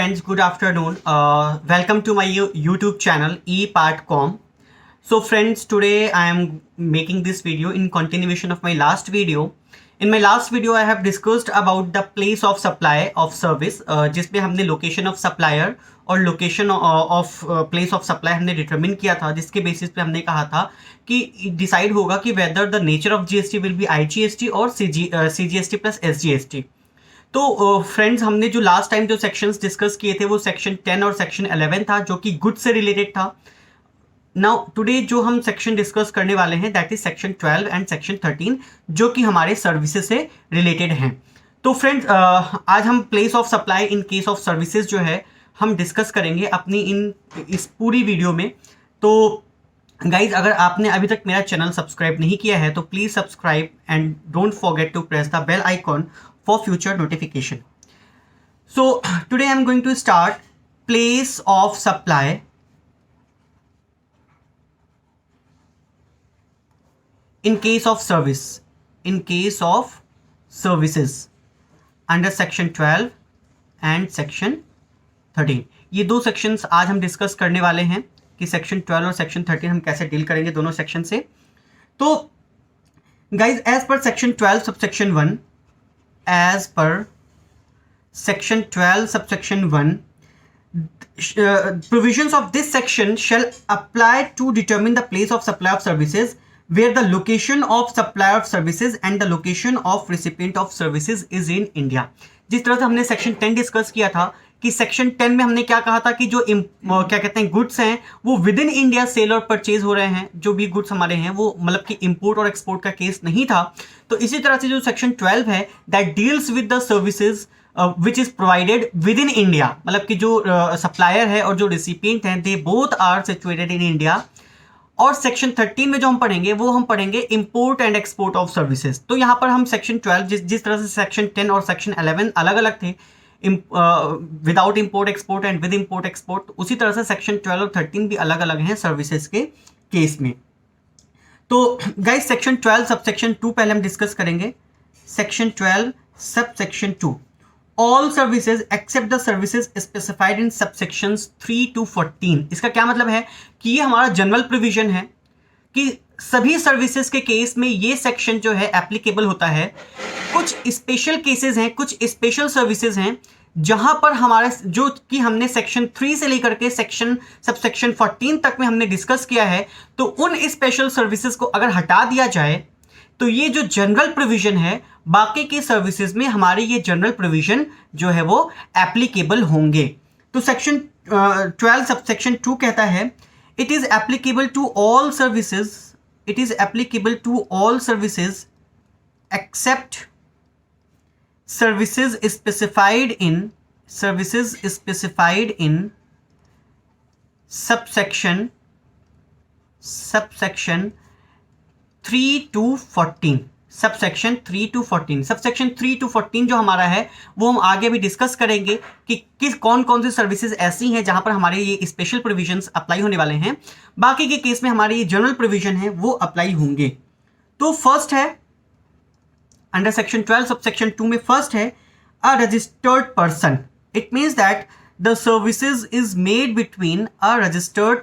friends, good afternoon. Welcome to my YouTube channel ePartCom. So friends, today I am making this video in continuation of my last video. In my last video I have discussed about the place of supply of service, जिसमें हमने location of supplier और location of place of supply हमने determine किया था, जिसके basis पे हमने कहा था कि decide होगा कि whether the nature of GST will be IGST और CGST plus SGST. तो फ्रेंड्स हमने जो लास्ट टाइम जो सेक्शंस डिस्कस किए थे वो सेक्शन 10 और सेक्शन 11 था, जो कि गुड से रिलेटेड था. नाउ टुडे जो हम सेक्शन डिस्कस करने वाले हैं that is section 12 and section 13, जो कि हमारे सर्विसेज से रिलेटेड हैं. तो फ्रेंड्स आज हम place of supply in case of services जो है हम डिस्कस करेंगे अपनी इस पूरी वीडियो में. तो गाइज, अगर आपने अभी तक मेरा चैनल सब्सक्राइब नहीं किया है तो please subscribe and don't forget to press the bell icon for future notification. So today I am going to start place of supply in case of service, in case of services under section 12 and section 13. ये दो sections आज हम discuss करने वाले हैं कि section 12 और section 13 हम कैसे deal करेंगे दोनों section से. तो guys, as per section 12 subsection 1, as per section 12 subsection 1, provisions of this section shall apply to determine the place of supply of services where the location of supplier of services and the location of recipient of services is in India. जिस तरह से हमने section 10 discuss किया था कि section 10 में हमने क्या कहा था कि जो क्या कहते हैं गुड्स हैं वो विद इन इंडिया सेल और परचेज हो रहे हैं, जो भी गुड्स हमारे हैं वो मतलब कि इंपोर्ट और एक्सपोर्ट का केस नहीं था. तो इसी तरह से जो सेक्शन 12 है that deals with the services which is provided with in India, मतलब कि जो सप्लायर है और जो रिसिपिएंट हैं they both are situated in India. और सेक्शन 13 में जो हम पढ़ेंगे वो हम पढ़ेंगे import and export of services. तो यहाँ पर हम सेक्शन 12 जिस तरह से सेक्शन 10 और सेक्शन 11 अलग अलग थे, without import export and with import export, उसी तरह से सेक्शन 12 और 13 भी अलग अलग हैं सर्विसेज के केस में. तो गाइस, सेक्शन 12 सबसेक्शन 2 पहले हम डिस्कस करेंगे. Section 12 subsection 2, all services except the services specified in subsections 3 to 14. इसका क्या मतलब है कि ये हमारा जनरल प्रोविजन है कि सभी सर्विसेज के केस में ये सेक्शन जो है एप्लीकेबल होता है. कुछ स्पेशल केसेस हैं, कुछ स्पेशल सर्विसेज हैं जहां पर हमारे जो कि हमने सेक्शन 3 से लेकर के सबसेक्शन 14 तक में हमने डिस्कस किया है. तो उन स्पेशल सर्विसेज को अगर हटा दिया जाए तो ये जो जनरल प्रोविजन है बाकी के सर्विसेज में हमारे ये जनरल प्रोविजन जो है वो एप्लीकेबल होंगे. तो सेक्शन 12 सबसेक्शन 2 कहता है it is applicable to all services, it is applicable to all services except services specified in subsection 3 to 14. Subsection 3 to 14, subsection 3 to 14 जो हमारा है वो हम आगे भी डिस्कस करेंगे कि कौन कौन सी सर्विसेज ऐसी हैं जहां पर हमारे ये स्पेशल प्रोविजंस अप्लाई होने वाले हैं. बाकी के केस में हमारे ये जनरल प्रोविजन है वो अप्लाई होंगे. तो फर्स्ट है अंडर सेक्शन 12 सबसेक्शन 2 में फर्स्ट है अ registered person. It means that the services is made between a registered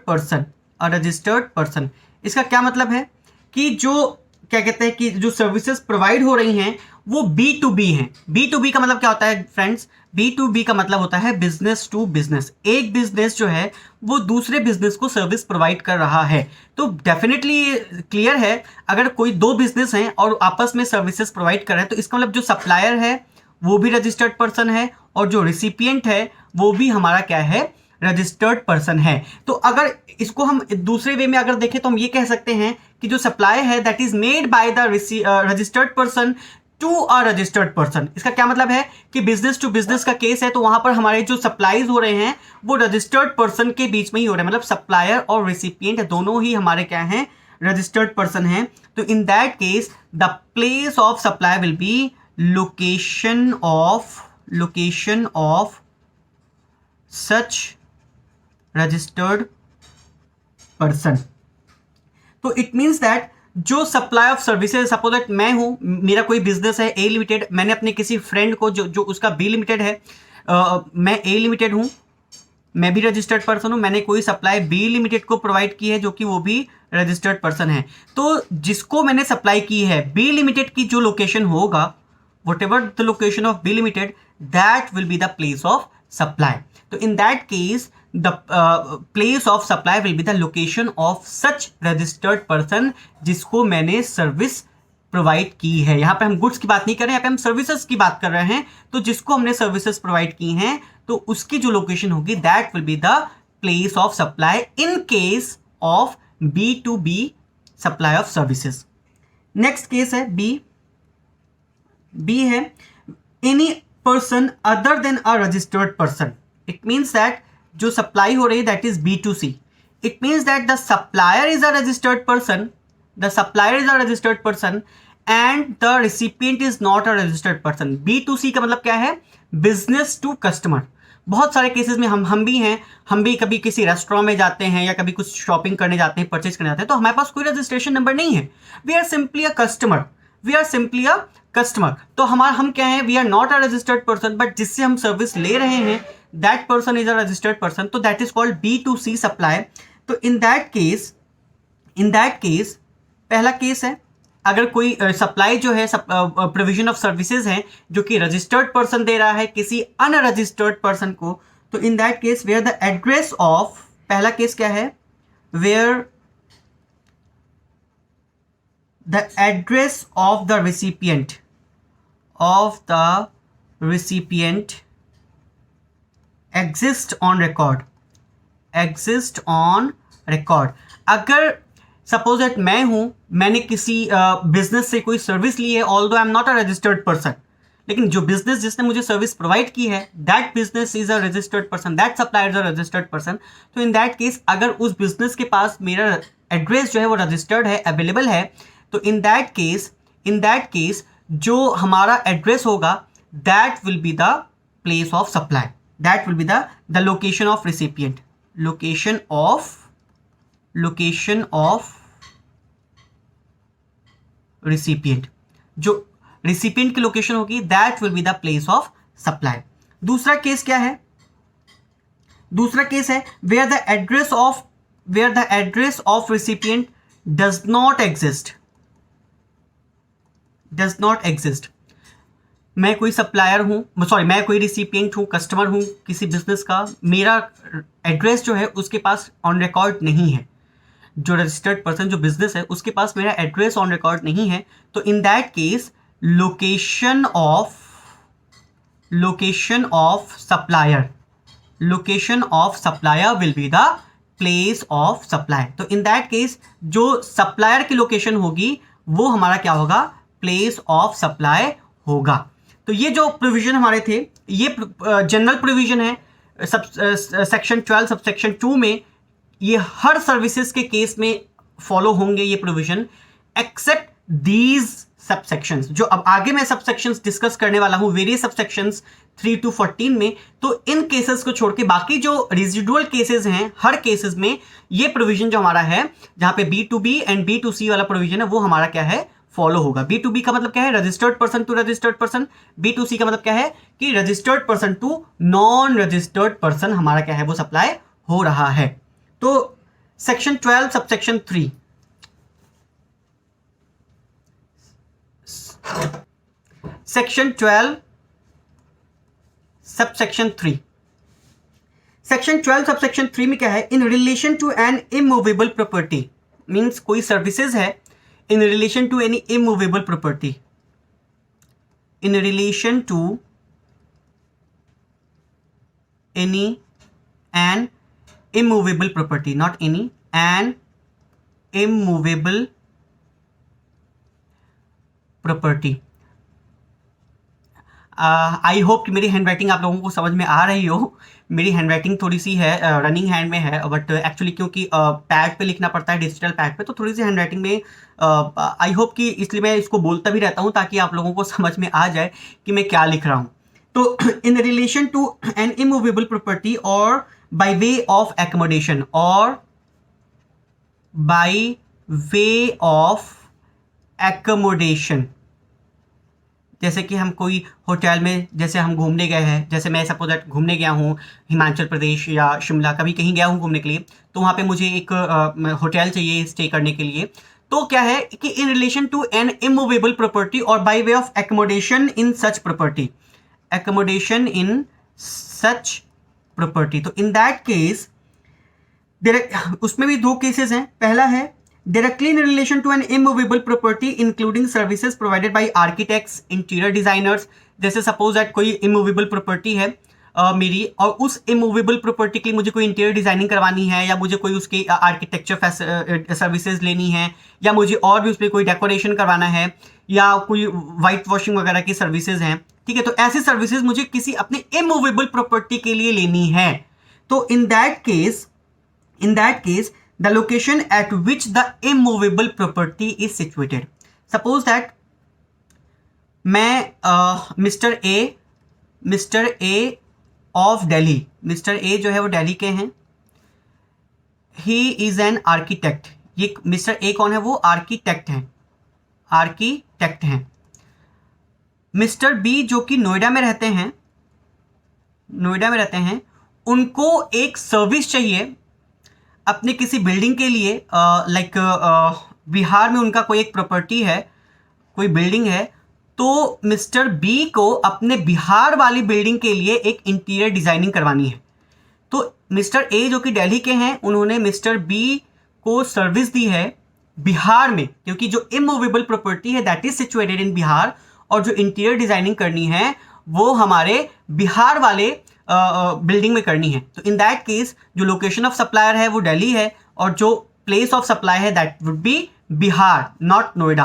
person. इसका क्या मतलब है कि जो क्या कहते हैं कि जो सर्विसेज प्रोवाइड हो रही हैं वो B2B हैं. B2B का मतलब क्या होता है फ्रेंड्स? B2B का मतलब होता है बिजनेस टू बिजनेस. एक बिजनेस जो है वो दूसरे बिजनेस को सर्विस प्रोवाइड कर रहा है. तो डेफिनेटली क्लियर है, अगर कोई दो बिजनेस हैं और आपस में सर्विसेज प्रोवाइड कर रहे हैं तो इसका मतलब जो सप्लायर है वो भी रजिस्टर्ड पर्सन है और जो रिसिपिएंट है वो भी हमारा क्या है, रजिस्टर्ड पर्सन है. तो अगर इसको हम दूसरे वे में अगर देखें तो हम ये कह सकते हैं कि जो सप्लाई है that is made by the registered person to a registered person. इसका क्या मतलब है कि बिजनेस टू बिजनेस का केस है तो वहां पर हमारे जो सप्लाईज हो रहे हैं वो रजिस्टर्ड पर्सन के बीच में ही हो रहे हैं, मतलब सप्लायर और रिसिपिएंट दोनों ही हमारे क्या हैं, रजिस्टर्ड पर्सन हैं. तो in that case the place of supply will B location of such registered person. तो इट मीन्स दैट जो supply of services, suppose that मैं हूं, मेरा कोई बिजनेस है A लिमिटेड, मैंने अपने किसी फ्रेंड को जो उसका B लिमिटेड है, मैं ए लिमिटेड हूँ, मैं भी रजिस्टर्ड पर्सन हूँ, मैंने कोई सप्लाई बी लिमिटेड को प्रोवाइड की है जो कि वो भी रजिस्टर्ड पर्सन है। तो जिसको मैंने सप्लाई की है बी लिमिटेड की जो लोकेशन होगा, whatever the location of B Limited, that will be the place of supply. So in that case, the place of supply will be the location of such registered person जिसको मैंने service provide की है। यहाँ पे हम goods की बात नहीं कर रहे हैं, यहाँ पे हम सर्विसेज की बात कर रहे हैं। तो जिसको हमने सर्विसेज प्रोवाइड की हैं तो उसकी जो लोकेशन होगी that will be the place of supply in case of B2B supply of services. Next case है बी है any person other than a registered person. It means that जो सप्लाई हो रही है that is B2C। It means that the supplier is a registered person, the supplier is a registered person and the recipient is not a registered person. B2C का मतलब क्या है? Business to customer. बहुत सारे cases में हम भी हैं, हम भी कभी किसी रेस्टोरेंट में जाते हैं या कभी कुछ शॉपिंग करने जाते हैं, परचेज करने जाते हैं, तो हमारे पास कोई रजिस्ट्रेशन नंबर नहीं है। We are simply a customer, we are simply a customer. तो हम क्या हैं? We are not a registered person, but जिससे हम सर्विस ले रहे हैं that person is a registered person, तो that is called B2C supply. तो इन दैट केस पहला केस है, अगर कोई सप्लाई जो है प्रोविजन ऑफ सर्विसेज है जो कि रजिस्टर्ड पर्सन दे रहा है किसी अनरजिस्टर्ड पर्सन को, तो in that case where the address of, पहला केस क्या है? Where the address of the recipient exist on record। अगर सपोज दैट मैं हूं, मैंने किसी बिजनेस से कोई सर्विस ली है, although I am not a registered person, लेकिन जो बिजनेस जिसने मुझे सर्विस प्रोवाइड की है that business is a registered person, that supplier is a registered person. तो इन दैट केस अगर उस बिजनेस के पास मेरा एड्रेस जो है वो रजिस्टर्ड है, अवेलेबल है, तो इन दैट केस जो हमारा एड्रेस होगा that will be the place of supply, that will be the location of recipient, location of recipient. जो रिसिपिएंट की लोकेशन होगी that will be the place of supply. दूसरा case क्या है? दूसरा केस है where the address of recipient does not exist. मैं कोई सप्लायर हूं, सॉरी मैं कोई रिसिपिएंट हूं, कस्टमर हूं किसी बिजनेस का, मेरा एड्रेस जो है उसके पास ऑन रिकॉर्ड नहीं है, जो रजिस्टर्ड पर्सन जो बिजनेस है उसके पास मेरा एड्रेस ऑन रिकॉर्ड नहीं है, तो in that case location of supplier will be the place of supply. तो इन दैट केस जो सप्लायर की लोकेशन होगी वो हमारा क्या होगा? प्लेस ऑफ सप्लाई होगा। तो ये जो प्रोविजन हमारे थे ये जनरल प्रोविजन है सेक्शन 12 सबसेक्शन 2 में, ये हर सर्विसेज के केस में फॉलो होंगे ये प्रोविजन, एक्सेप्ट दीज सबसेक्शंस। जो अब आगे मैं सबसेक्शंस डिस्कस करने वाला हूं, वेरियस सबसेक्शंस 3 to 14 में, तो इन केसेस को छोड़ के बाकी जो रेजिडुअल केसेस हैं हर केसेस में ये प्रोविजन जो हमारा है, जहां पे B2B एंड B2C वाला प्रोविजन है वो हमारा क्या है? फॉलो होगा। B2B का मतलब क्या है? Registered person to registered person. B2C का मतलब क्या है? कि registered person to non registered person हमारा क्या है? वो सप्लाई हो रहा है। तो section 12 subsection 3, section 12 subsection 3, section 12 subsection 3 में क्या है? In relation to an immovable property, means कोई सर्विसेज है in relation to any immovable property, in relation to any an immovable property, not any, an immovable property। I hope कि मेरी hand writing आप लोगों को समझ में आ रही हो। मेरी हैंड राइटिंग थोड़ी सी है रनिंग हैंड में है, बट एक्चुअली क्योंकि पैड पे लिखना पड़ता है, डिजिटल पैड पे, तो थोड़ी सी हैंड राइटिंग में आई होप कि इसलिए मैं इसको बोलता भी रहता हूँ ताकि आप लोगों को समझ में आ जाए कि मैं क्या लिख रहा हूँ। तो in relation to an immovable property और by way of accommodation or by way of accommodation, जैसे कि हम कोई होटल में जैसे हम घूमने गए हैं, जैसे मैं सपोज दैट घूमने गया हूँ हिमाचल प्रदेश या शिमला, कभी कहीं गया हूँ घूमने के लिए, तो वहाँ पे मुझे एक होटल चाहिए स्टे करने के लिए। तो क्या है कि in relation to an immovable property और by way of accommodation in such property, accommodation in such property, तो in that case उसमें भी दो केसेस हैं। पहला है directly in relation to an immovable property including services provided by architects, interior designers. जैसे suppose that कोई immovable property है मेरी, और उस इमूवेबल प्रॉपर्टी के लिए मुझे कोई इंटीरियर डिजाइनिंग करवानी है, या मुझे कोई उसकी आर्किटेक्चर सर्विसेज लेनी है, या मुझे और भी उस पर कोई डेकोरेशन करवाना है, या कोई वाइट वॉशिंग वगैरह की सर्विसेज हैं, ठीक है। तो ऐसी सर्विसेज मुझे किसी अपने इमूवेबल प्रॉपर्टी के लिए लेनी है। तो in that case the location at which the immovable property is situated, suppose that मैं mister A of Delhi, mister A जो है वो दिल्ली के हैं, ही इज एन आर्किटेक्ट। ये मिस्टर ए कौन है? वो आर्किटेक्ट हैं। मिस्टर बी जो कि नोएडा में रहते हैं, उनको एक सर्विस चाहिए अपने किसी बिल्डिंग के लिए। लाइक बिहार में उनका कोई एक प्रॉपर्टी है, कोई बिल्डिंग है, तो मिस्टर बी को अपने बिहार वाली बिल्डिंग के लिए एक इंटीरियर डिजाइनिंग करवानी है। तो मिस्टर ए जो कि दिल्ली के हैं, उन्होंने मिस्टर बी को सर्विस दी है बिहार में, क्योंकि जो इमूवेबल प्रॉपर्टी है that is situated in Bihar, और जो इंटीरियर डिजाइनिंग करनी है वो हमारे बिहार वाले बिल्डिंग में करनी है। तो इन दैट केस जो लोकेशन ऑफ सप्लायर है वो दिल्ली है, और जो प्लेस ऑफ सप्लाई है that would be Bihar, not Noida.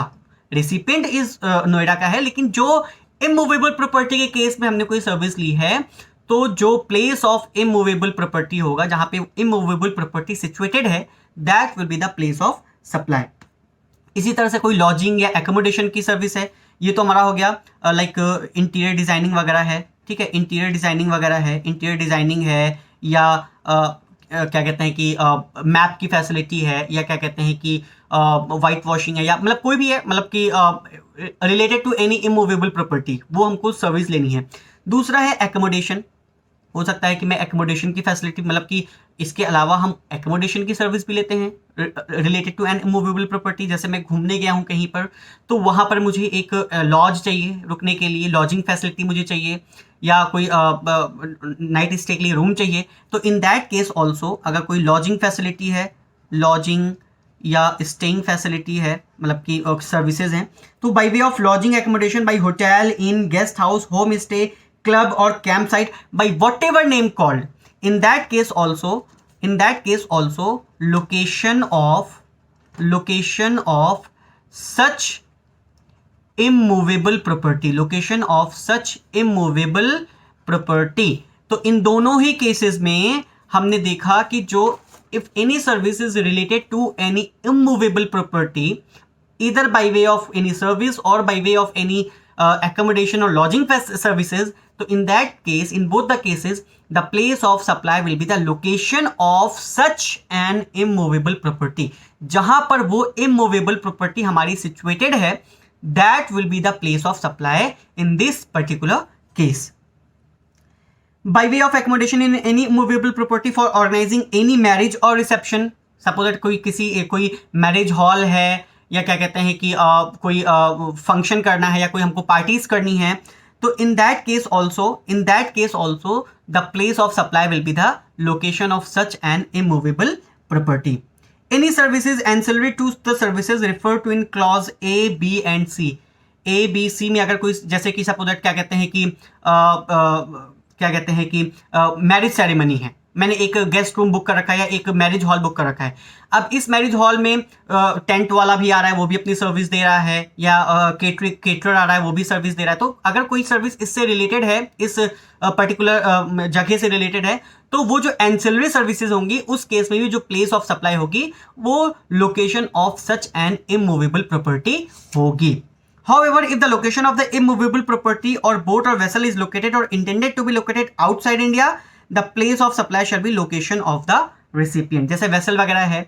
Recipient is Noida का है, लेकिन जो इमूवेबल प्रॉपर्टी के केस में हमने कोई सर्विस ली है, तो जो प्लेस ऑफ इमूवेबल प्रॉपर्टी होगा, जहां पे इमूवेबल प्रॉपर्टी सिचुएटेड है, that will be the place of supply. इसी तरह से कोई लॉजिंग या एकोमोडेशन की सर्विस है, ये तो हमारा हो गया लाइक इंटीरियर डिजाइनिंग वगैरह है, ठीक है। इंटीरियर डिजाइनिंग है, या क्या कहते हैं कि मैप की फैसिलिटी है, या क्या कहते हैं कि वाइट वॉशिंग है, या मतलब कोई भी है, मतलब कि related to any immovable property, वो हमको सर्विस लेनी है। दूसरा है एकोमोडेशन। हो सकता है कि मैं एकोमोडेशन की फैसिलिटी, मतलब कि इसके अलावा हम एकोमोडेशन की सर्विस भी लेते हैं related to an immovable property. जैसे मैं घूमने गया हूँ कहीं पर, तो वहाँ पर मुझे एक लॉज चाहिए रुकने के लिए, लॉजिंग फैसिलिटी मुझे चाहिए, या कोई नाइट स्टे के लिए रूम चाहिए। तो इन दैट केस ऑल्सो अगर कोई लॉजिंग फैसिलिटी है, लॉजिंग या स्टेइंग फैसिलिटी है, मतलब कि सर्विसेज हैं, तो by way of lodging accommodation, by hotel, in guest house, home stay, club और camp site, by whatever name called, in that case also location of such immovable property, तो इन दोनों ही cases में हमने देखा कि जो if any service is related to any immovable property either by way of any service or by way of any accommodation or lodging services, तो in that case, in both the cases, the place of supply will be the location of such an immovable property. जहां पर वो immovable property हमारी situated है, that will be the place of supply in this particular case. By way of accommodation in any immovable property for organizing any marriage or reception, suppose that कोई marriage hall है, या क्या कहते हैं कि कोई फंक्शन करना है, या कोई हमको पार्टीज करनी है, तो in that case also the place of supply will be the location of such an immovable property. Any services ancillary to the services referred to in clause A, B and C. A, B, C में अगर कोई, जैसे कि suppose that क्या कहते हैं कि marriage ceremony है, मैंने एक गेस्ट रूम बुक कर रखा है, या एक मैरिज हॉल बुक कर रखा है। अब इस मैरिज हॉल में टेंट वाला भी आ रहा है, वो भी अपनी सर्विस दे रहा है, या केटरर आ रहा है, वो भी सर्विस दे रहा है। तो अगर कोई सर्विस इससे रिलेटेड है, इस पर्टिकुलर जगह से रिलेटेड है, तो वो जो एंसिलरी सर्विसेज होंगी, उस केस में भी जो प्लेस ऑफ सप्लाई होगी वो location of such an immovable property होगी। However, if the location of the immovable property or boat or vessel is located or intended to be located outside India, the place of supply shall be location of the recipient. जैसे vessel वगैरह है,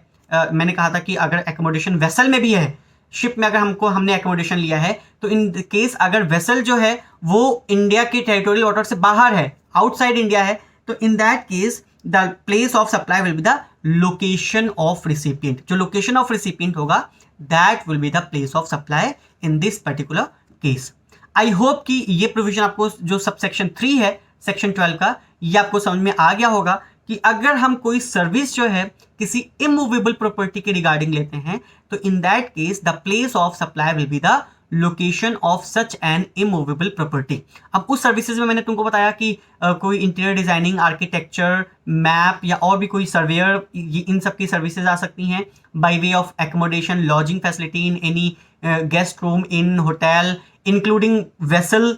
मैंने कहा था कि अगर accommodation vessel में भी है, शिप में अगर हमने एकोमोडेशन लिया है, तो इन केस अगर वेसल जो है वो इंडिया के टेरिटोरियल वाटर से बाहर है, आउटसाइड इंडिया है, तो in that case the place of supply will be the location of recipient. जो लोकेशन ऑफ रिसिपिएंट होगा that will be the place of supply in this particular case. I hope कि ये provision आपको जो subsection 3 है section 12 का, ये आपको समझ में आ गया होगा कि अगर हम कोई सर्विस जो है किसी इमूवेबल प्रॉपर्टी के रिगार्डिंग लेते हैं, तो in that case the place of supply will be the location of such an immovable property. अब उस सर्विसेज में मैंने तुमको बताया कि कोई इंटीरियर डिजाइनिंग, आर्किटेक्चर, मैप या और भी कोई सर्वेयर, इन सब की सर्विसेज आ सकती हैं bye way of accommodation, lodging facility in any guest room in hotel, including vessel.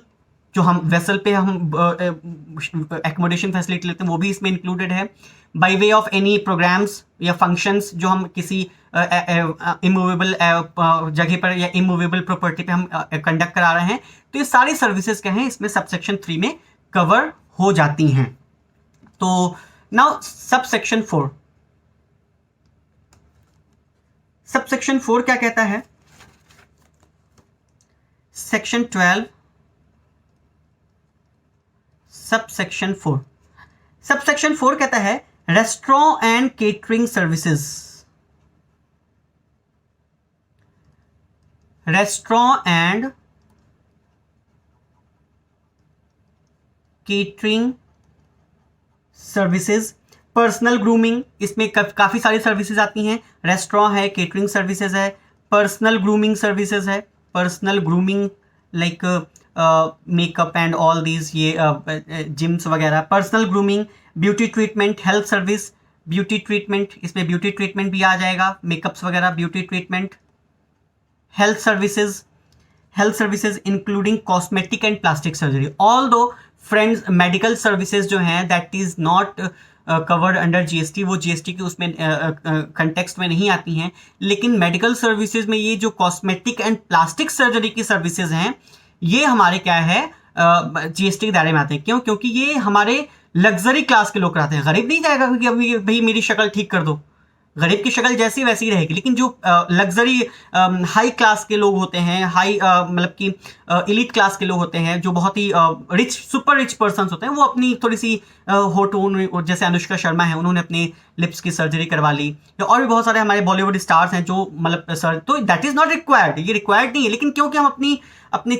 जो हम वेसल पे हम एकोमोडेशन फैसिलिटी लेते हैं वो भी इसमें इंक्लूडेड है. By way of any programs या फंक्शंस जो हम किसी इमूवेबल जगह पर या इमूवेबल प्रॉपर्टी पे हम कंडक्ट करा रहे हैं, तो ये सारी सर्विसेज क्या हैं इसमें सबसेक्शन 3 में कवर हो जाती हैं. तो नाउ सबसेक्शन 4. सबसेक्शन 4 क्या कहता है? Section 12 subsection 4. सबसेक्शन 4 कहता है restaurant and catering services. Restaurant and catering services. Personal grooming, इसमें काफी सारी सर्विसेज आती हैं. रेस्टोरेंट है, केटरिंग सर्विसेज है, पर्सनल ग्रूमिंग सर्विसेज है. Personal grooming like makeup and all these, ये जिम्स वगैरह. Personal grooming, beauty treatment, health service, beauty treatment, इसमें ब्यूटी ट्रीटमेंट भी आ जाएगा, मेकअप्स वगैरह, beauty treatment. Health services including cosmetic and plastic surgery. All दो friends medical services जो हैं that is not covered under GST, वो GST के उसमें कंटेक्स्ट में नहीं आती हैं. लेकिन मेडिकल सर्विसेज में ये जो कॉस्मेटिक एंड प्लास्टिक सर्जरी की सर्विसेज हैं ये हमारे क्या है जीएसटी के दायरे में आते हैं. क्यों? क्योंकि ये हमारे लग्जरी क्लास के लोग कराते हैं. गरीब नहीं जाएगा क्योंकि अभी भाई मेरी शक्ल ठीक कर दो, गरीब की शक्ल जैसी वैसी रहेगी. लेकिन जो लग्जरी हाई क्लास के लोग होते हैं, हाई मतलब कि एलिट क्लास के लोग होते हैं, जो बहुत ही रिच, सुपर रिच पर्सन्स होते हैं, वो अपनी थोड़ी सी होठों, जैसे अनुष्का शर्मा है, उन्होंने अपने लिप्स की सर्जरी करवा ली. और भी बहुत सारे हमारे बॉलीवुड स्टार्स हैं जो मतलब सर, तो दैट इज नॉट रिक्वायर्ड, ये रिक्वायर्ड नहीं है. लेकिन क्योंकि हम अपनी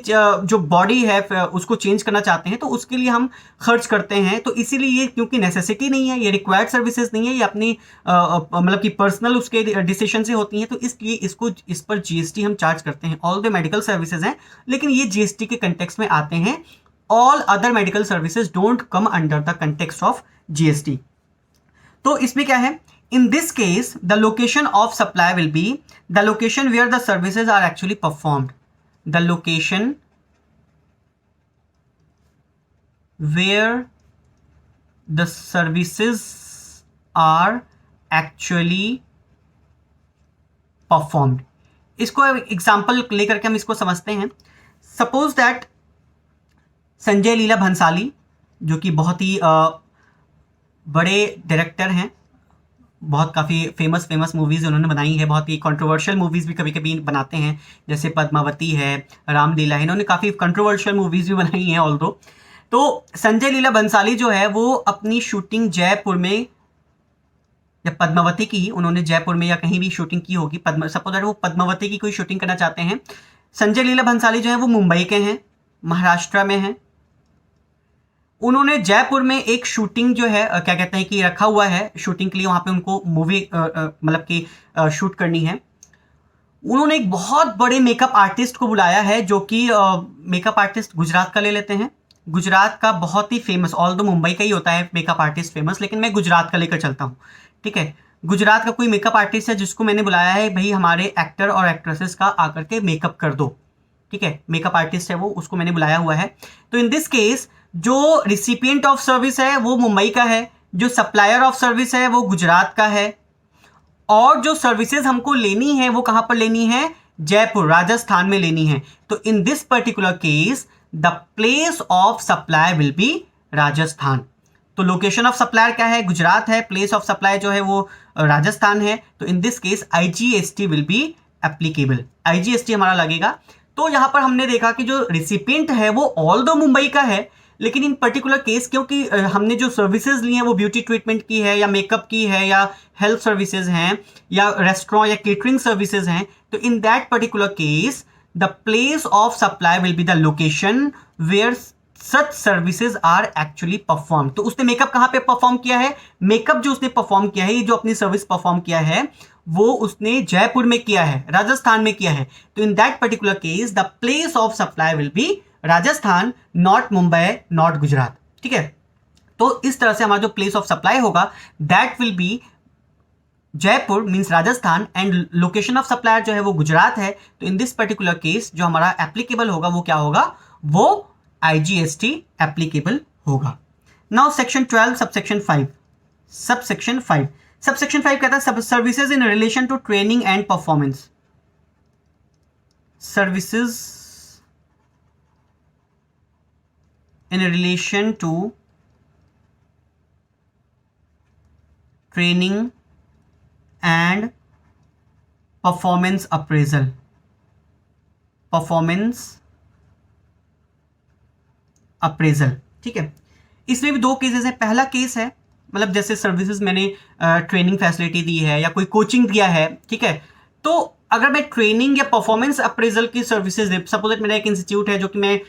जो बॉडी है उसको चेंज करना चाहते हैं तो उसके लिए हम खर्च करते हैं. तो इसीलिए ये क्योंकि नेसेसिटी नहीं है, ये रिक्वायर्ड सर्विसेज नहीं है, ये अपनी मतलब कि पर्सनल उसके डिसीजन से होती हैं, तो इसलिए इस पर जीएसटी हम चार्ज करते हैं. ऑल द मेडिकल सर्विसेज हैं लेकिन ये जीएसटी के कंटेक्स्ट में आते हैं. All other medical services don't come under the context of GST. तो इसमें क्या है? In this case, the location of supply will be the location where the services are actually performed. The location where the services are actually performed. इसको example लेकर के हम इसको समझते हैं. सपोज दैट संजय लीला भंसाली, जो कि बहुत ही बड़े डायरेक्टर हैं, बहुत काफ़ी फेमस मूवीज़ उन्होंने बनाई है, बहुत ही कंट्रोवर्शियल मूवीज़ भी कभी कभी बनाते हैं, जैसे पद्मावती है, रामलीला है, इन्होंने काफ़ी कंट्रोवर्शियल मूवीज़ भी बनाई हैं ऑल्दो. तो संजय लीला भंसाली जो है वो अपनी शूटिंग जयपुर में, या पद्मावती की उन्होंने जयपुर में या कहीं भी शूटिंग की होगी, सपोज दैट वो पद्मावती की कोई शूटिंग करना चाहते हैं. संजय लीला भंसाली जो है वो मुंबई के हैं, महाराष्ट्र में हैं. उन्होंने जयपुर में एक शूटिंग जो है क्या कहते हैं कि रखा हुआ है शूटिंग के लिए, वहाँ पे उनको मूवी मतलब कि शूट करनी है. उन्होंने एक बहुत बड़े मेकअप आर्टिस्ट को बुलाया है, जो कि मेकअप आर्टिस्ट गुजरात का ले लेते हैं. गुजरात का बहुत ही फेमस, ऑल दो मुंबई का ही होता है मेकअप आर्टिस्ट फेमस, लेकिन मैं गुजरात का लेकर चलता हूँ. ठीक है, गुजरात का कोई मेकअप आर्टिस्ट है जिसको मैंने बुलाया है, भाई हमारे एक्टर और एक्ट्रेसेस का आकर के मेकअप कर दो. ठीक है, मेकअप आर्टिस्ट है वो, उसको मैंने बुलाया हुआ है. तो इन दिस केस जो रिसिपिएंट ऑफ सर्विस है वो मुंबई का है, जो सप्लायर ऑफ सर्विस है वो गुजरात का है, और जो सर्विसेज हमको लेनी है वो कहां पर लेनी है? जयपुर, राजस्थान में लेनी है. तो in this particular case the place of supply will B Rajasthan. तो लोकेशन ऑफ सप्लायर क्या है? गुजरात है. प्लेस ऑफ सप्लाई जो है वो राजस्थान है. तो in this case IGST will be applicable, IGST हमारा लगेगा। तो यहाँ पर हमने देखा कि जो रिसिपिएंट है वो ऑल दो मुंबई का है, लेकिन इन पर्टिकुलर केस क्योंकि हमने जो सर्विसेज ली हैं वो ब्यूटी ट्रीटमेंट की है या मेकअप की है या हेल्थ सर्विसेज हैं या रेस्टोरेंट या केटरिंग सर्विसेज हैं, तो in that particular case the place of supply will be the location where such services are actually perform. तो उसने मेकअप कहाँ पे परफॉर्म किया है? मेकअप जो उसने परफॉर्म किया है, ये जो अपनी सर्विस परफॉर्म किया है वो उसने जयपुर में किया है, राजस्थान में किया है। तो in that particular case the place of supply will B Rajasthan, not Mumbai, not Gujarat. ठीक है, तो इस तरह से हमारा जो प्लेस ऑफ सप्लाई होगा that will B Jaipur means Rajasthan and location of supplier जो है वो गुजरात है। तो इन दिस पर्टिकुलर केस जो हमारा एप्लीकेबल होगा वो क्या होगा? वो IGST एप्लीकेबल होगा। नाउ सेक्शन 12 सबसेक्शन 5 कहता है services in relation to training and performance. Services in relation to training and performance appraisal. ठीक है, इसमें भी दो केसेस हैं। पहला केस है मतलब जैसे सर्विसेज मैंने ट्रेनिंग फैसिलिटी दी है या कोई कोचिंग दिया है, ठीक है, तो अगर मैं ट्रेनिंग या परफॉर्मेंस अप्रेजल की सर्विसेज दे, सपोज मेरा एक इंस्टीट्यूट है जो कि मैं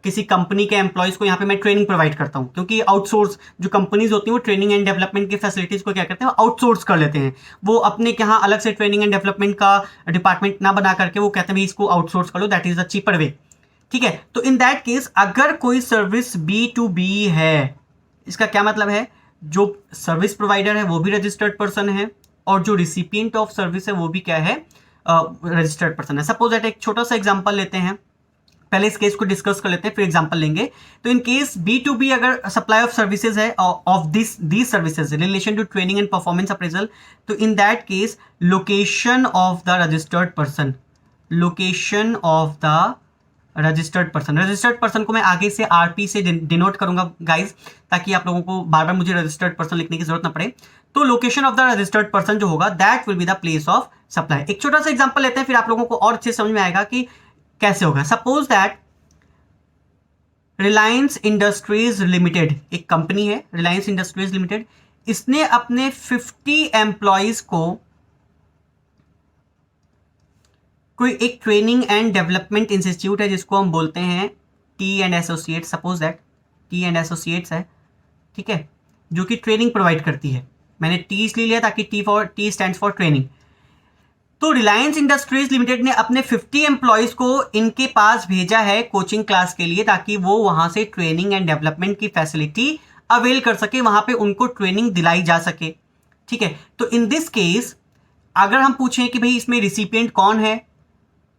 किसी कंपनी के एम्प्लॉयज़ को यहाँ पे मैं ट्रेनिंग प्रोवाइड करता हूँ, क्योंकि आउटसोर्स जो कंपनीज होती हैं वो ट्रेनिंग एंड डेवलपमेंट की फैसिलिटीज़ को क्या करते हैं? आउटसोर्स कर लेते हैं। वो अपने यहाँ अलग से ट्रेनिंग एंड डेवलपमेंट का डिपार्टमेंट ना बना करके वो कहते हैं इसको आउटसोर्स कर लो, दैट इज़ द चीपर वे। ठीक है, तो इन दैट केस अगर कोई सर्विस B2B है, इसका क्या मतलब है? जो सर्विस प्रोवाइडर है वो भी रजिस्टर्ड पर्सन है और जो रिसिपिएंट ऑफ सर्विस है वो भी क्या है? रजिस्टर्ड पर्सन है। सपोज दैट एक छोटा सा एग्जांपल लेते हैं, पहले इस केस को डिस्कस कर लेते हैं फिर एग्जांपल लेंगे। तो इन केस B2B अगर सप्लाई ऑफ सर्विसेज है of this services relation to training and performance appraisal, तो in that case location of the registered person, registered person को मैं आगे से RP से डिनोट करूंगा गाइज, ताकि आप लोगों को बार बार मुझे रजिस्टर्ड पर्सन लिखने की जरूरत ना पड़े। तो location of the registered person जो होगा that will be the place of supply. एक छोटा सा एग्जांपल लेते हैं फिर आप लोगों को और अच्छे समझ में आएगा कि कैसे होगा। Suppose that Reliance Industries limited एक कंपनी है, रिलायंस इंडस्ट्रीज लिमिटेड, इसने अपने 50 एम्प्लॉयज को कोई एक ट्रेनिंग एंड डेवलपमेंट इंस्टीट्यूट है जिसको हम बोलते हैं T& associates, suppose that T& associates है, ठीक है, जो कि ट्रेनिंग प्रोवाइड करती है। मैंने T इसलिए लिया ताकि T स्टैंड्स फॉर ट्रेनिंग। तो रिलायंस इंडस्ट्रीज लिमिटेड ने अपने 50 एम्प्लॉयज को इनके पास भेजा है कोचिंग क्लास के लिए, ताकि वो वहां से ट्रेनिंग एंड डेवलपमेंट की फैसिलिटी अवेल कर सके, वहां पे उनको ट्रेनिंग दिलाई जा सके। ठीक है, तो इन दिस केस अगर हम पूछें कि भाई इसमें रिसिपिएंट कौन है,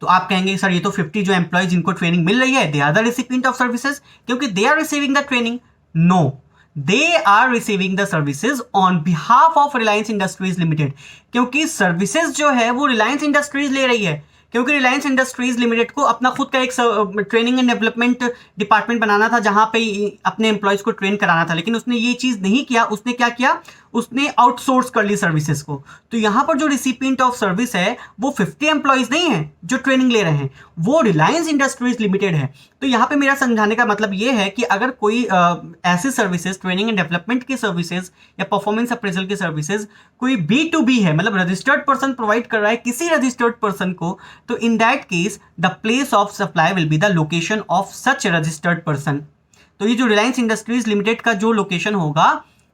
तो आप कहेंगे सर ये तो 50 जो एम्प्लॉयज जिनको ट्रेनिंग मिल रही है they are the recipient of services, क्योंकि they are receiving the training. No, they are receiving the services on behalf of Reliance Industries Limited, क्योंकि सर्विसेज जो है वो रिलायंस इंडस्ट्रीज ले रही है, क्योंकि रिलायंस इंडस्ट्रीज लिमिटेड को अपना खुद का एक ट्रेनिंग एंड डेवलपमेंट डिपार्टमेंट बनाना था जहां पे अपने एम्प्लॉयज को ट्रेन कराना था, लेकिन उसने ये चीज नहीं किया। उसने क्या किया? उसने आउटसोर्स कर ली सर्विसेज को। तो यहां पर जो रिसिपिएंट ऑफ सर्विस है वो 50 एम्प्लॉयज नहीं है जो ट्रेनिंग ले रहे हैं, वो रिलायंस इंडस्ट्रीज लिमिटेड है। तो यहां पे मेरा समझाने का मतलब ये है कि अगर कोई ऐसी सर्विसेज ट्रेनिंग एंड डेवलपमेंट की सर्विसेज या परफॉर्मेंस अप्रेजल की सर्विसेज कोई B2B है, मतलब रजिस्टर्ड पर्सन प्रोवाइड कर रहा है किसी रजिस्टर्ड पर्सन को, तो in that case the place of supply will be the location of such registered person. तो ये जो रिलायंस इंडस्ट्रीज लिमिटेड का जो लोकेशन होगा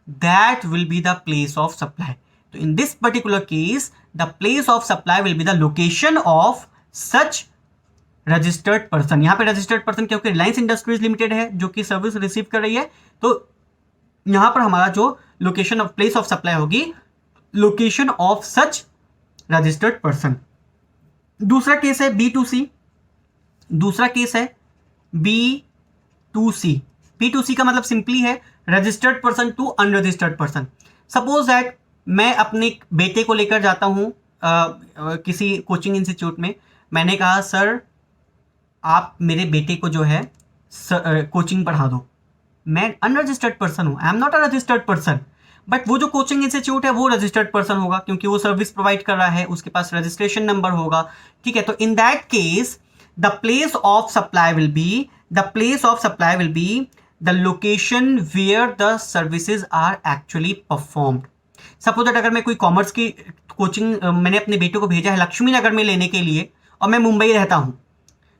that will be the place of supply. So in this particular case the place of supply will be the location of such registered person. यहाँ पे registered person क्योंकि Reliance Industries limited है जो कि सर्विस रिसीव कर रही है, तो यहाँ पर हमारा जो location of place of supply होगी location of such registered person. दूसरा केस है B2C, दूसरा केस है B2C। B2C का मतलब सिंपली है registered person to unregistered person. Suppose that मैं अपने बेटे को लेकर जाता हूँ किसी कोचिंग इंस्टीट्यूट में, मैंने कहा सर आप मेरे बेटे को जो है कोचिंग पढ़ा दो। मैं अनरजिस्टर्ड पर्सन हूँ, I am not a registered person, but वो जो कोचिंग इंस्टीट्यूट है वो रजिस्टर्ड पर्सन होगा, क्योंकि वो सर्विस प्रोवाइड कर रहा है, उसके पास रजिस्ट्रेशन नंबर होगा, ठीक है। तो in that case the place of supply will be the location where the services are actually performed. Suppose that अगर मैं कोई कॉमर्स की कोचिंग मैंने अपने बेटे को भेजा है लक्ष्मी नगर में लेने के लिए और मैं मुंबई रहता हूं,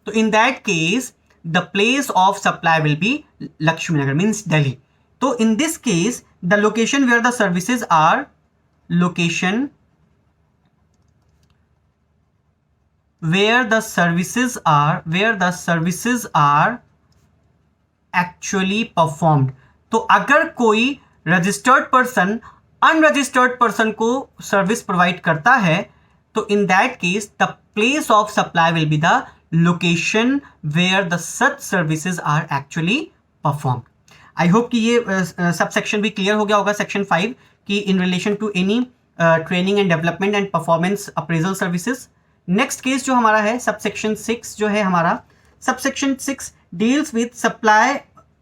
तो in that case the place of supply will be Laxmi Nagar means Delhi. तो in this case the location where the services are where the services are actually performed। तो अगर कोई रजिस्टर्ड पर्सन अनरजिस्टर्ड पर्सन को सर्विस प्रोवाइड करता है, तो in that case the place of supply will be the location where the such services are actually performed. I hope कि ये sub section भी क्लियर हो गया होगा, सेक्शन 5 की in relation to any training and development and performance appraisal services. Next case जो हमारा है सबसेक्शन 6 जो है हमारा, subsection 6 deals with supply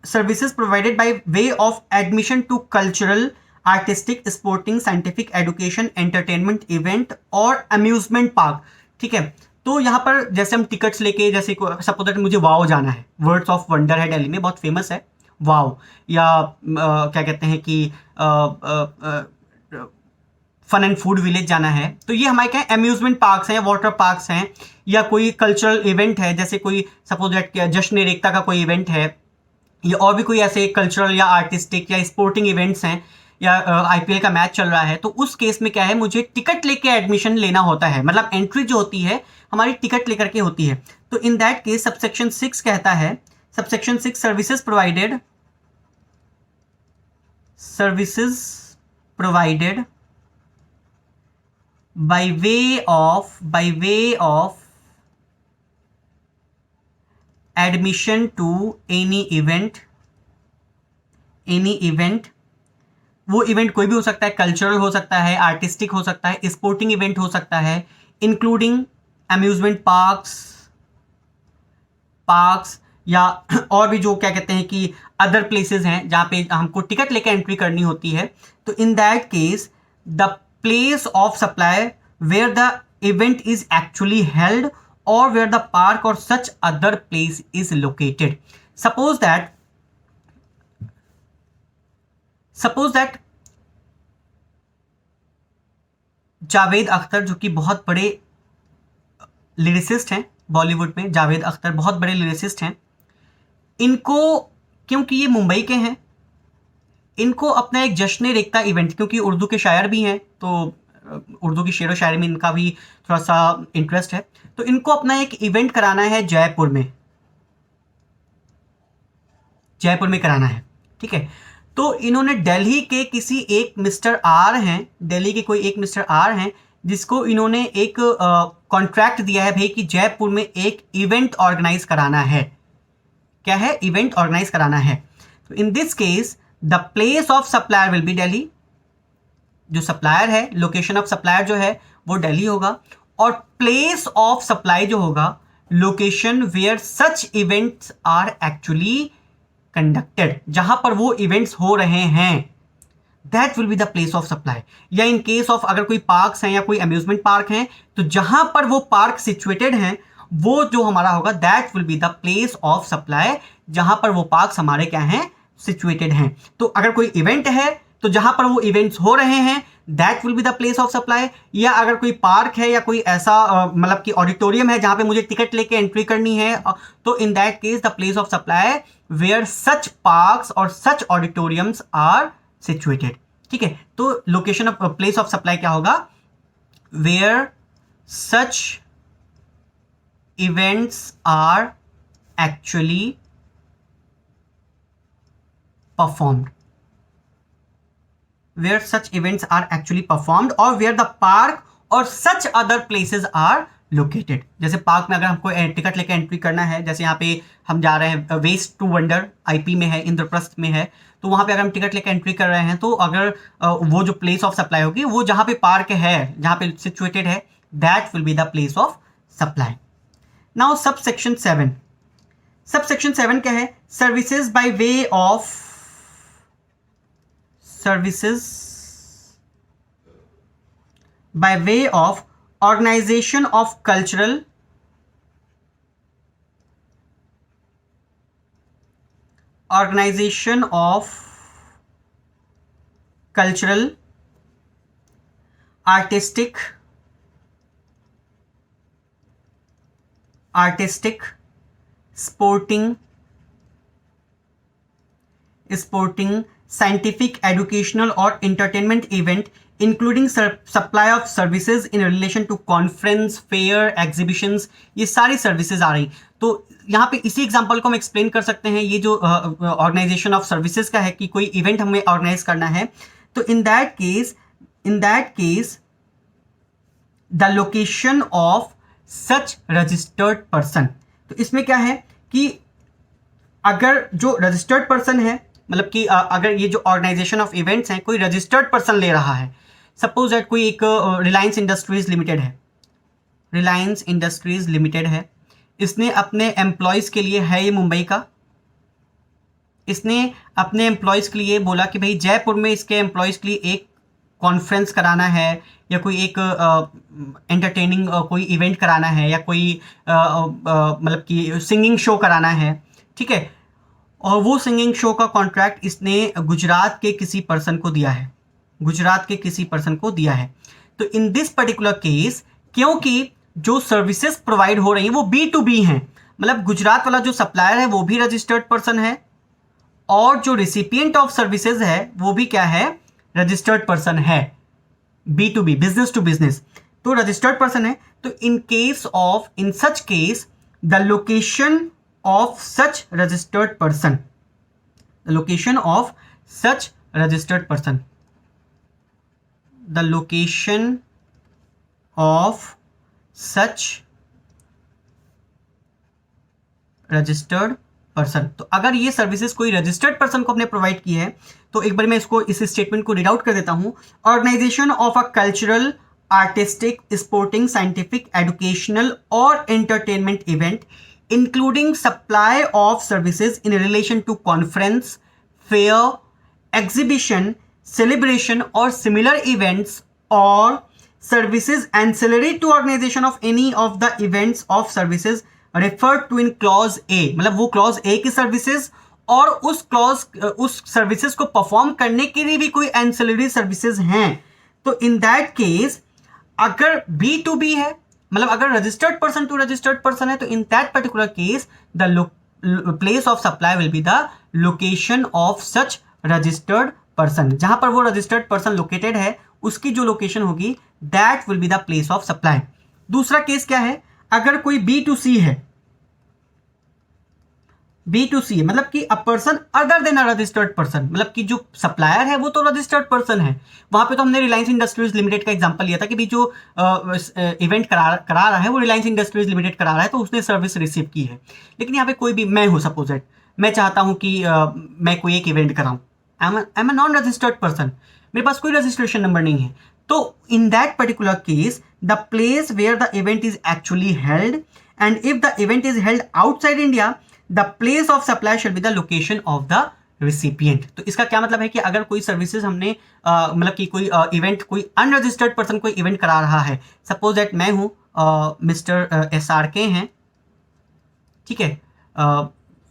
services provided by way of admission to cultural, artistic, sporting, scientific, education, entertainment, event और amusement park, ठीक है। तो यहाँ पर जैसे हम टिकट्स लेके, जैसे सपोज दैट मुझे वाओ जाना है, वर्ड्स ऑफ वंडर है दिल्ली में, बहुत फेमस है वाओ, या क्या कहते हैं कि फन एंड फूड विलेज जाना है, तो ये हमारे क्या अम्यूजमेंट पार्क्स हैं, वाटर पार्क्स हैं, या कोई कल्चरल इवेंट है, जैसे कोई सपोज दैट जश्न एकता का कोई इवेंट है, या और भी कोई ऐसे कल्चरल या आर्टिस्टिक या स्पोर्टिंग इवेंट्स हैं, या आईपीएल का मैच चल रहा है। तो उस केस में क्या है, मुझे टिकट लेके एडमिशन लेना होता है, मतलब एंट्री जो होती है हमारी टिकट लेकर के होती है। तो इन दैट केस सबसेक्शन 6 कहता है, subsection 6 services provided by way of admission to any event, वो इवेंट कोई भी हो सकता है, कल्चरल हो सकता है, आर्टिस्टिक हो सकता है, स्पोर्टिंग इवेंट हो सकता है, इंक्लूडिंग अम्यूजमेंट पार्क्स या और भी जो क्या कहते हैं कि अदर प्लेसेस हैं जहाँ पे हमको टिकट लेकर एंट्री करनी होती है। तो in that case the place of supply where the event is actually held or where the park or such other place is located। suppose that Javed Akhtar, जो कि बहुत बड़े लिरिसिस्ट हैं बॉलीवुड में, जावेद अख्तर बहुत बड़े लिरिसिस्ट हैं, इनको क्योंकि ये मुंबई के हैं, इनको अपना एक जश्न रेख्ता इवेंट, क्योंकि उर्दू के शायर भी हैं तो उर्दू की शेर व शायरी में इनका भी थोड़ा सा इंटरेस्ट है, तो इनको अपना एक इवेंट कराना है जयपुर में कराना है, ठीक है। तो इन्होंने दिल्ली के किसी एक मिस्टर आर हैं, दिल्ली के कोई एक मिस्टर आर हैं, जिसको इन्होंने एक कॉन्ट्रैक्ट दिया है भाई कि जयपुर में एक इवेंट ऑर्गेनाइज कराना है। क्या है? इवेंट ऑर्गेनाइज कराना है। तो in this case the place of supplier will B Delhi, जो सप्लायर है, लोकेशन ऑफ सप्लायर जो है वो दिल्ली होगा, और प्लेस ऑफ सप्लाई जो होगा, location where such events are actually conducted, जहां पर वो इवेंट्स हो रहे हैं, that will be the place of supply. या इन केस ऑफ अगर कोई पार्क्स हैं या कोई अम्यूजमेंट पार्क हैं, तो जहां पर वो पार्क सिचुएटेड हैं वो जो हमारा होगा that will be the place of supply, जहां पर वो पार्क्स हमारे क्या हैं, सिचुएटेड हैं। तो अगर कोई इवेंट है तो जहां पर वो इवेंट्स हो रहे हैं that will be the place of supply. या अगर कोई पार्क है या कोई ऐसा मतलब कि ऑडिटोरियम है जहां पे मुझे टिकट लेके एंट्री करनी है, तो in that case the place of supply where such parks और सच ऑडिटोरियम्स आर सिचुएटेड। ठीक है, तो location of place of supply क्या होगा, where such events are actually performed, where such events are actually performed, or where the park or such other places are located। जैसे park में अगर हमको ticket लेकर एंट्री करना है, जैसे यहाँ पे हम जा रहे हैं वेस्ट टू वंडर आईपी में है, इंद्रप्रस्थ में है, तो वहाँ पे अगर हम टिकट लेकर एंट्री कर रहे हैं तो अगर वो जो प्लेस ऑफ सप्लाई होगी वो जहाँ पे पार्क है, जहाँ पे सिचुएटेड है, that will be the place of supply. Now sub section 7 क्या है, services by way of by way of organization of cultural artistic sporting scientific educational और entertainment event including supply of services in relation to conference fair exhibitions, ये सारी services आ रही। तो यहाँ पे इसी एग्जांपल को हम एक्सप्लेन कर सकते हैं। ये जो ऑर्गेनाइजेशन ऑफ सर्विसेज का है कि कोई इवेंट हमें ऑर्गेनाइज करना है, तो in that case the location of such registered person. तो इसमें क्या है कि अगर जो रजिस्टर्ड पर्सन है, मतलब कि अगर ये जो ऑर्गेनाइजेशन ऑफ इवेंट्स हैं कोई रजिस्टर्ड पर्सन ले रहा है, सपोज दैट कोई एक रिलायंस इंडस्ट्रीज लिमिटेड है, इसने अपने एम्प्लॉयज़ के लिए है, ये मुंबई का, इसने अपने एम्प्लॉयज़ के लिए बोला कि भाई जयपुर में इसके एम्प्लॉयज़ के लिए एक कॉन्फ्रेंस कराना है या कोई एक एंटरटेनिंग कोई इवेंट कराना है या कोई मतलब कि सिंगिंग शो कराना है, ठीक है। और वो सिंगिंग शो का कॉन्ट्रैक्ट इसने गुजरात के किसी पर्सन को दिया है। तो इन दिस पर्टिकुलर केस, क्योंकि जो सर्विसेज प्रोवाइड हो रही हैं वो B2B हैं, मतलब गुजरात वाला जो सप्लायर है वो भी रजिस्टर्ड पर्सन है और जो रिसिपिएंट ऑफ सर्विसेज है वो भी क्या है, रजिस्टर्ड पर्सन है। B2B, बिजनेस टू बिजनेस, तो रजिस्टर्ड पर्सन है। तो in such case the location of such registered person, the location of such registered person तो अगर ये सर्विसेज कोई रजिस्टर्ड पर्सन को अपने प्रोवाइड की है, तो एक बार मैं इसको इस स्टेटमेंट को रीड आउट कर देता हूं। Organization of a cultural, artistic, sporting, scientific, educational और entertainment event including supply of services in relation to conference, fair, exhibition, celebration or similar events or services ancillary to organization of any of the events of services referred to in clause A, मतलब वो clause A की services और उस services को perform करने के लिए भी कोई ancillary सर्विसेज हैं। तो इन दैट केस अगर B2B है, मतलब अगर registered person to registered person है, तो in that particular case the place of supply will be the location of such registered person. जहां पर वो रजिस्टर्ड पर्सन लोकेटेड है उसकी जो लोकेशन होगी that will be the place of supply. दूसरा केस क्या है, अगर कोई B2C है, मतलब कि a person other than a registered person, मतलब कि जो सप्लायर है वो तो रजिस्टर्ड पर्सन है। वहां पे तो हमने रिलायंस इंडस्ट्रीज लिमिटेड का एग्जांपल लिया था कि भी जो इवेंट करा रहा है वो रिलायंस इंडस्ट्रीज लिमिटेड करा रहा है, तो उसने सर्विस रिसीव की है। लेकिन यहाँ पे कोई भी, मैं हूँ सपोज दैट, मैं चाहता हूँ कि मैं कोई एक इवेंट कराऊँ, I am a non registered person, मेरे पास कोई रजिस्ट्रेशन नंबर नहीं है। तो in that particular case the place where the event is actually held and if the event is held outside India the place of supply shall be the location of the recipient. तो इसका क्या मतलब है कि अगर कोई services हमने मतलब कि कोई इवेंट, कोई अनरजिस्टर्ड पर्सन कोई इवेंट करा रहा है, सपोज दैट मैं हूँ मिस्टर SRK हैं, ठीक है,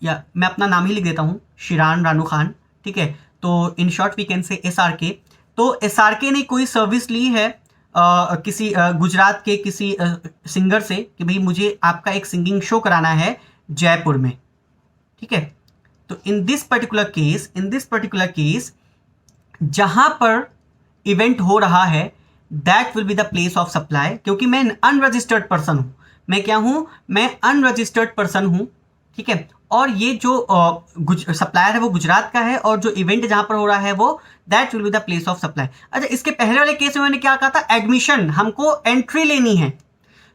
या मैं अपना नाम ही लिख देता हूँ, शिरान रानू खान, ठीक है। तो in short we can say SRK। तो SRK ने कोई सर्विस ली है किसी गुजरात के किसी सिंगर से कि भाई मुझे आपका एक सिंगिंग शो कराना है जयपुर में, ठीक है। तो इन दिस पर्टिकुलर केस जहां पर इवेंट हो रहा है that will be the place of supply, क्योंकि मैं अनरजिस्टर्ड पर्सन हूं। मैं क्या हूं, मैं अनरजिस्टर्ड पर्सन हूं, ठीक है। और ये जो सप्लायर है वो गुजरात का है और जो इवेंट जहां पर हो रहा है वो that will be the place of supply. अच्छा, इसके पहले वाले केस में मैंने क्या कहा था, एडमिशन, हमको एंट्री लेनी है,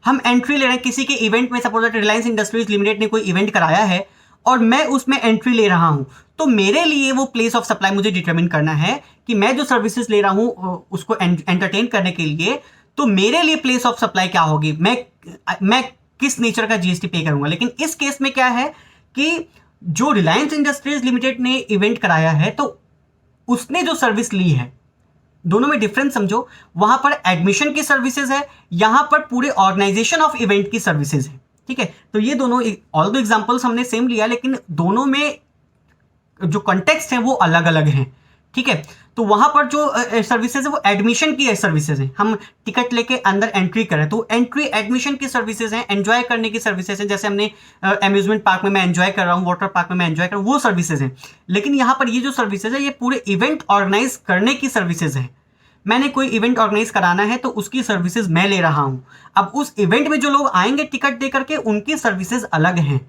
हम एंट्री ले रहे हैं किसी के इवेंट में। Suppose that Reliance Industries limited ने कोई इवेंट कराया है और मैं उसमें एंट्री ले रहा हूं, तो मेरे लिए वो प्लेस ऑफ सप्लाई मुझे डिटरमिन करना है कि मैं जो सर्विसेज ले रहा हूं उसको एंटरटेन करने के लिए, तो मेरे लिए प्लेस ऑफ सप्लाई क्या होगी, मैं किस नेचर का GST पे करूंगा। लेकिन इस केस में क्या है कि जो रिलायंस इंडस्ट्रीज लिमिटेड ने इवेंट कराया है तो उसने जो सर्विस ली है दोनों में डिफरेंस समझो। वहां पर एडमिशन की सर्विसेज है, यहां पर पूरे ऑर्गेनाइजेशन ऑफ इवेंट की सर्विसेज है। ठीक है, तो ये दोनों ऑल दो एग्जांपल्स हमने सेम लिया, लेकिन दोनों में जो कॉन्टेक्स्ट है वो अलग अलग हैं। ठीक है, तो वहां पर जो सर्विसेज है वो एडमिशन की सर्विसेज हैं। हम टिकट लेके अंदर एंट्री करें तो एंट्री एडमिशन की सर्विसेज हैं, एंजॉय करने की सर्विसेज हैं। जैसे हमने अम्यूजमेंट पार्क में मैं एंजॉय कर रहा हूँ, वाटर पार्क में मैं एंजॉय कर रहा हूँ, वो सर्विसेज हैं। लेकिन यहाँ पर ये जो सर्विसेज है ये पूरे इवेंट ऑर्गेनाइज करने की सर्विसेज है। मैंने कोई इवेंट ऑर्गेनाइज कराना है तो उसकी सर्विसेज मैं ले रहा हूं। अब उस इवेंट में जो लोग आएंगे टिकट दे करके, उनकी सर्विसेज अलग हैं।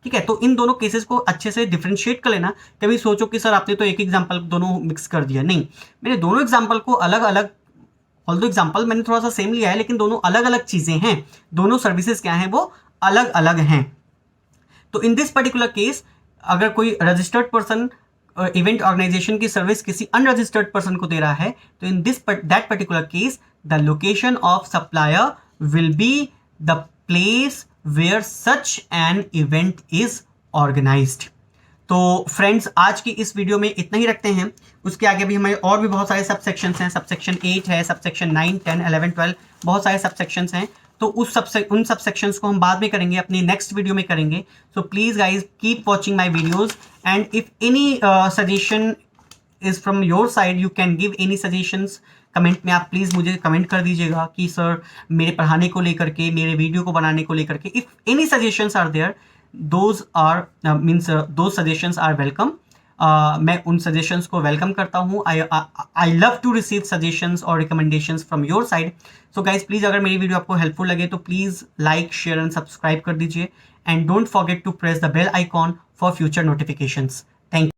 ठीक है, तो इन दोनों केसेस को अच्छे से डिफरेंशिएट कर लेना। कभी सोचो कि सर आपने तो एक एग्जांपल दोनों मिक्स कर दिया, नहीं, मैंने दोनों एग्जांपल को अलग अलग, ऑल्दो एग्जांपल मैंने थोड़ा सा सेम लिया है, लेकिन दोनों अलग अलग चीजें हैं। दोनों सर्विसेज क्या हैं, वो अलग अलग हैं। तो इन दिस पर्टिकुलर केस, अगर कोई रजिस्टर्ड पर्सन इवेंट ऑर्गेनाइजेशन की सर्विस किसी अनरजिस्टर्ड पर्सन को दे रहा है, तो in this that particular case the location of supplier will be the place where such an event is organized. तो फ्रेंड्स, आज की इस वीडियो में इतना ही रखते हैं। उसके आगे भी हमारे और भी बहुत सारे सबसेक्शंस हैं। सबसेक्शन 8 है, सबसेक्शन 9, 10, 11, 12, बहुत सारे सबसेक्शंस हैं। तो उन सबसेक्शंस को हम बाद में करेंगे, अपनी नेक्स्ट वीडियो में करेंगे। So please guys keep watching my videos, and if any suggestion is from your side, you can give any suggestions comment में। आप प्लीज़ मुझे कमेंट कर दीजिएगा कि सर मेरे पढ़ाने को लेकर के, मेरे वीडियो को बनाने को लेकर के, if any suggestions are there, those suggestions are welcome. मैं उन सजेशंस को वेलकम करता हूँ। I love to receive suggestions और recommendations from your side. So guys please, अगर मेरी वीडियो आपको हेल्पफुल लगे तो please like, share and subscribe कर दीजिए, and don't forget to press the bell icon for future notifications. Thank you.